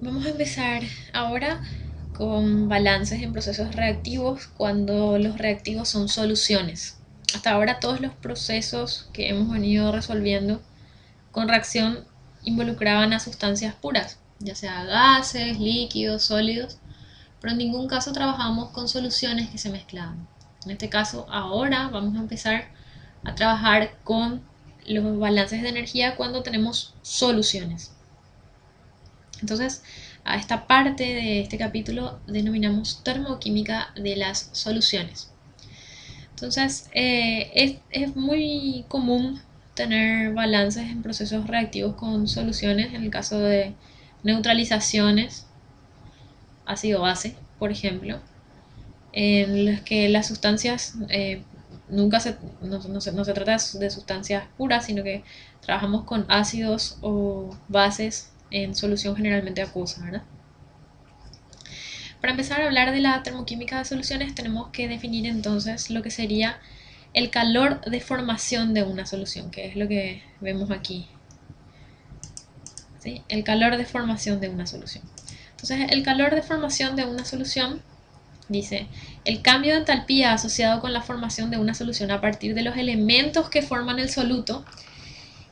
Vamos a empezar ahora con balances en procesos reactivos cuando los reactivos son soluciones. Hasta ahora todos los procesos que hemos venido resolviendo con reacción involucraban a sustancias puras, ya sea gases, líquidos, sólidos, pero en ningún caso trabajamos con soluciones que se mezclaban. En este caso, ahora vamos a empezar a trabajar con los balances de energía cuando tenemos soluciones. Entonces, a esta parte de este capítulo denominamos termoquímica de las soluciones. Entonces, es muy común tener balances en procesos reactivos con soluciones en el caso de neutralizaciones, ácido-base, por ejemplo, en los que las sustancias nunca no se trata de sustancias puras, sino que trabajamos con ácidos o bases en solución generalmente acuosa, ¿verdad? Para empezar a hablar de la termoquímica de soluciones tenemos que definir entonces lo que sería el calor de formación de una solución, que es lo que vemos aquí. ¿Sí? El calor de formación de una solución. Entonces, el calor de formación de una solución dice, el cambio de entalpía asociado con la formación de una solución a partir de los elementos que forman el soluto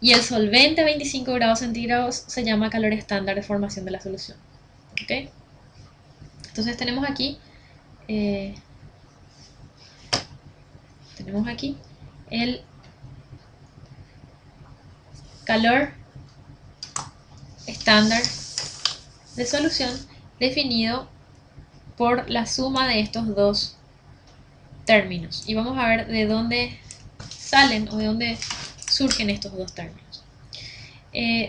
y el solvente a 25 grados centígrados se llama calor estándar de formación de la solución. ¿Okay? Entonces tenemos aquí eh, el calor estándar de solución definido por la suma de estos dos términos. Y vamos a ver de dónde salen o de dónde surgen estos dos términos.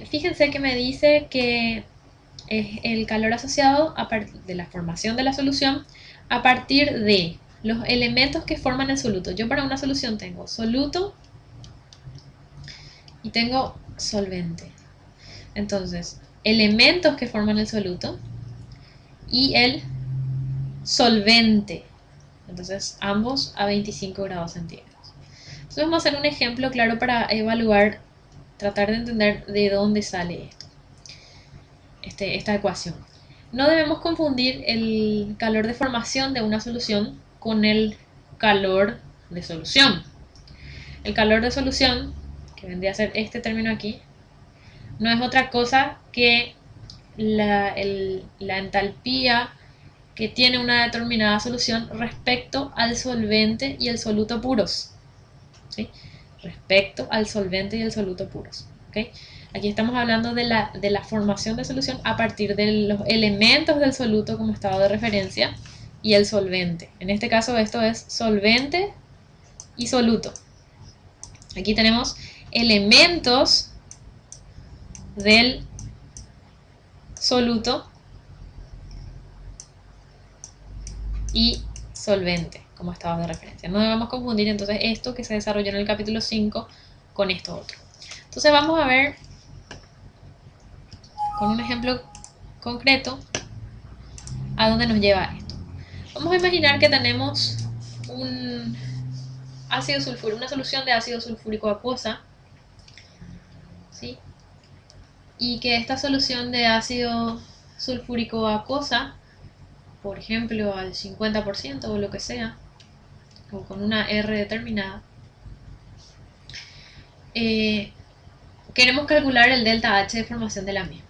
Fíjense que me dice que es el calor asociado a partir de la formación de la solución a partir de los elementos que forman el soluto. Yo para una solución tengo soluto y tengo solvente. Entonces, elementos que forman el soluto y el solvente. Entonces, ambos a 25 grados centígrados. Entonces, vamos a hacer un ejemplo claro para evaluar, tratar de entender de dónde sale esto, esta ecuación. No debemos confundir el calor de formación de una solución con el calor de solución. El calor de solución, que vendría a ser este término aquí, no es otra cosa que la entalpía que tiene una determinada solución respecto al solvente y el soluto puros. ¿Sí? Respecto al solvente y el soluto puros. ¿Okay? Aquí estamos hablando de la formación de solución a partir de los elementos del soluto como estado de referencia y el solvente. En este caso esto es solvente y soluto. Aquí tenemos elementos del soluto y solvente como estados de referencia. No debemos confundir entonces esto que se desarrolló en el capítulo 5 con esto otro. Entonces vamos a ver con un ejemplo concreto a dónde nos lleva esto. Vamos a imaginar que tenemos un ácido sulfúrico, una solución de ácido sulfúrico acuosa, ¿sí? Y que esta solución de ácido sulfúrico acuosa, por ejemplo al 50% o lo que sea, o con una R determinada, queremos calcular el delta H de formación de la misma.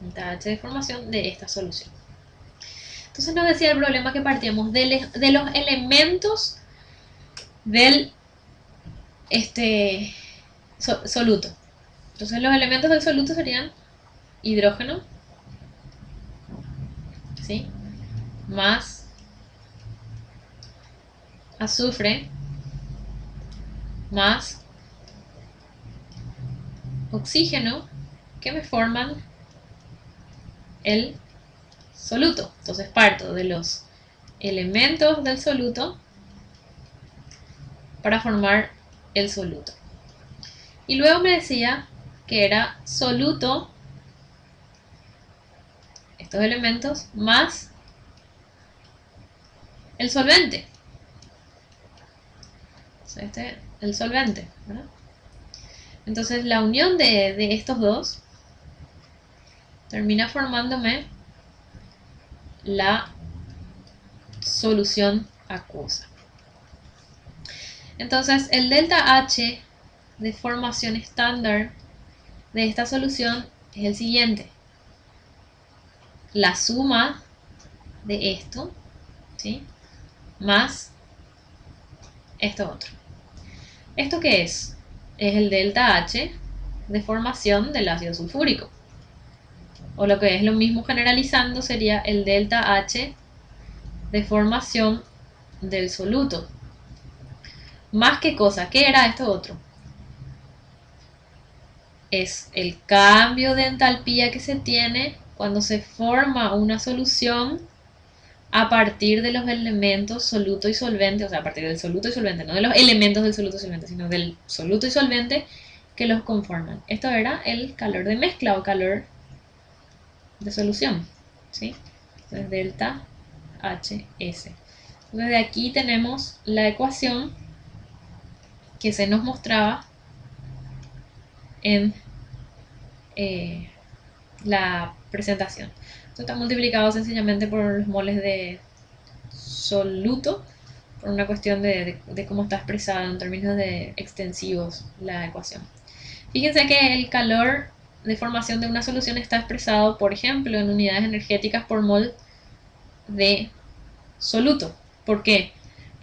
Delta H de formación de esta solución. Entonces nos decía el problema que partíamos de los elementos del soluto. Entonces los elementos del soluto serían hidrógeno, ¿sí? Más azufre, más oxígeno, que me forman el soluto. Entonces parto de los elementos del soluto para formar el soluto. Y luego me decía que era soluto, estos elementos, más el solvente. El solvente, ¿verdad? Entonces la unión de estos dos termina formándome la solución acuosa. Entonces el delta H de formación estándar de esta solución es el siguiente. La suma de esto, ¿sí?, más esto otro. ¿Esto qué es? Es el delta H de formación del ácido sulfúrico. O lo que es lo mismo generalizando sería el delta H de formación del soluto. ¿Más qué cosa? ¿Qué era esto otro? Es el cambio de entalpía que se tiene cuando se forma una solución a partir de los elementos soluto y solvente, o sea, a partir del soluto y solvente, no de los elementos del soluto y solvente, sino del soluto y solvente que los conforman. Esto era el calor de mezcla o calor de solución, ¿sí? Entonces, delta HS. Entonces, de aquí tenemos la ecuación que se nos mostraba en la presentación. Esto está multiplicado sencillamente por los moles de soluto, por una cuestión de cómo está expresada en términos de extensivos la ecuación. Fíjense que el calor de formación de una solución está expresado, por ejemplo, en unidades energéticas por mol de soluto. ¿Por qué?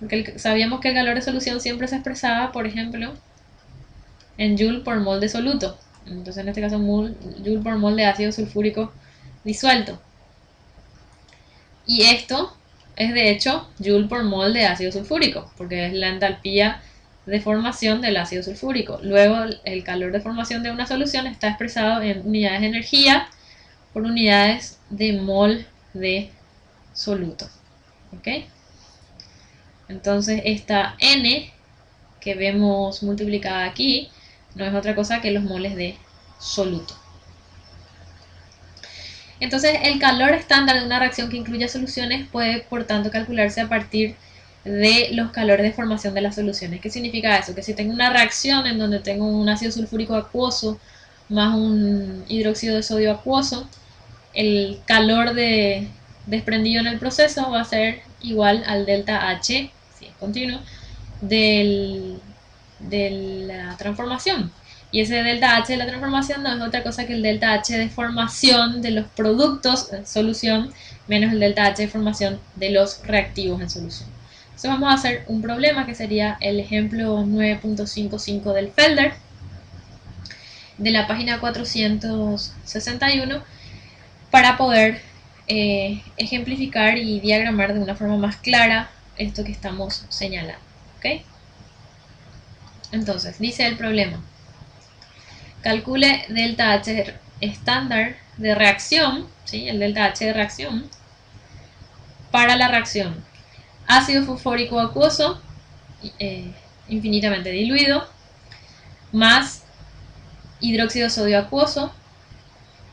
Porque sabíamos que el calor de solución siempre se expresaba, por ejemplo, en joule por mol de soluto. Entonces, en este caso, joule por mol de ácido sulfúrico disuelto. Y esto es de hecho joule por mol de ácido sulfúrico, porque es la entalpía de formación del ácido sulfúrico. Luego, el calor de formación de una solución está expresado en unidades de energía por unidades de mol de soluto. ¿Ok? Entonces, esta N que vemos multiplicada aquí no es otra cosa que los moles de soluto. Entonces, el calor estándar de una reacción que incluya soluciones puede, por tanto, calcularse a partir de los calores de formación de las soluciones. ¿Qué significa eso? Que si tengo una reacción en donde tengo un ácido sulfúrico acuoso más un hidróxido de sodio acuoso, el calor desprendido en el proceso va a ser igual al delta H, si es continuo, de la transformación. Y ese delta H de la transformación no es otra cosa que el delta H de formación de los productos en solución menos el delta H de formación de los reactivos en solución. Entonces vamos a hacer un problema que sería el ejemplo 9.55 del Felder de la página 461 para poder ejemplificar y diagramar de una forma más clara esto que estamos señalando. ¿Okay? Entonces, dice el problema. Calcule delta H estándar de reacción, ¿sí?, el delta H de reacción, para la reacción ácido fosfórico acuoso infinitamente diluido más hidróxido de sodio acuoso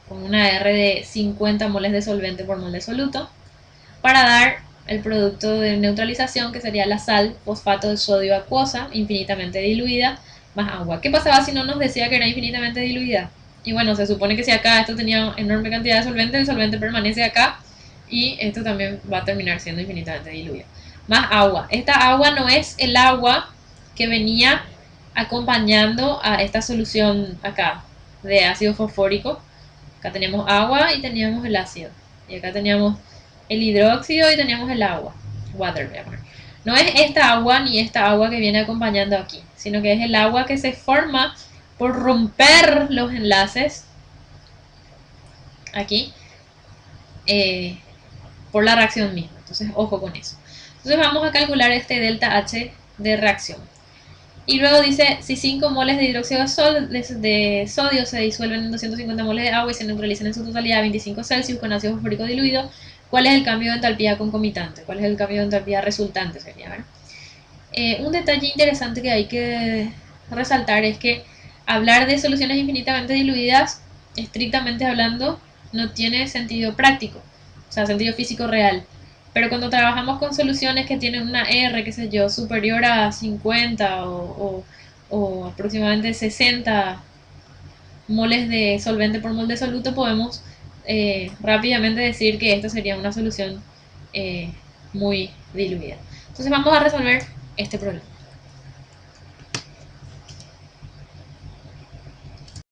con una R de 50 moles de solvente por mol de soluto, para dar el producto de neutralización que sería la sal fosfato de sodio acuosa infinitamente diluida más agua. ¿Qué pasaba si no nos decía que era infinitamente diluida? Y bueno, se supone que si acá esto tenía enorme cantidad de solvente, el solvente permanece acá y esto también va a terminar siendo infinitamente diluida. Más agua. Esta agua no es el agua que venía acompañando a esta solución acá de ácido fosfórico. Acá teníamos agua y teníamos el ácido. Y acá teníamos el hidróxido y teníamos el agua. Water, voy a poner. No es esta agua ni esta agua que viene acompañando aquí, sino que es el agua que se forma por romper los enlaces aquí por la reacción misma. Entonces, ojo con eso. Entonces vamos a calcular este delta H de reacción. Y luego dice, si 5 moles de hidróxido de sodio se disuelven en 250 moles de agua y se neutralizan en su totalidad a 25 Celsius con ácido fosfórico diluido, ¿cuál es el cambio de entalpía concomitante? ¿Cuál es el cambio de entalpía resultante? Sería, ¿verdad? Un detalle interesante que hay que resaltar es que hablar de soluciones infinitamente diluidas, estrictamente hablando, no tiene sentido práctico, o sea, sentido físico real. Pero cuando trabajamos con soluciones que tienen una R, qué sé yo, superior a 50 o aproximadamente 60 moles de solvente por mol de soluto, podemos rápidamente decir que esta sería una solución eh, muy diluida. Entonces vamos a resolver este problema.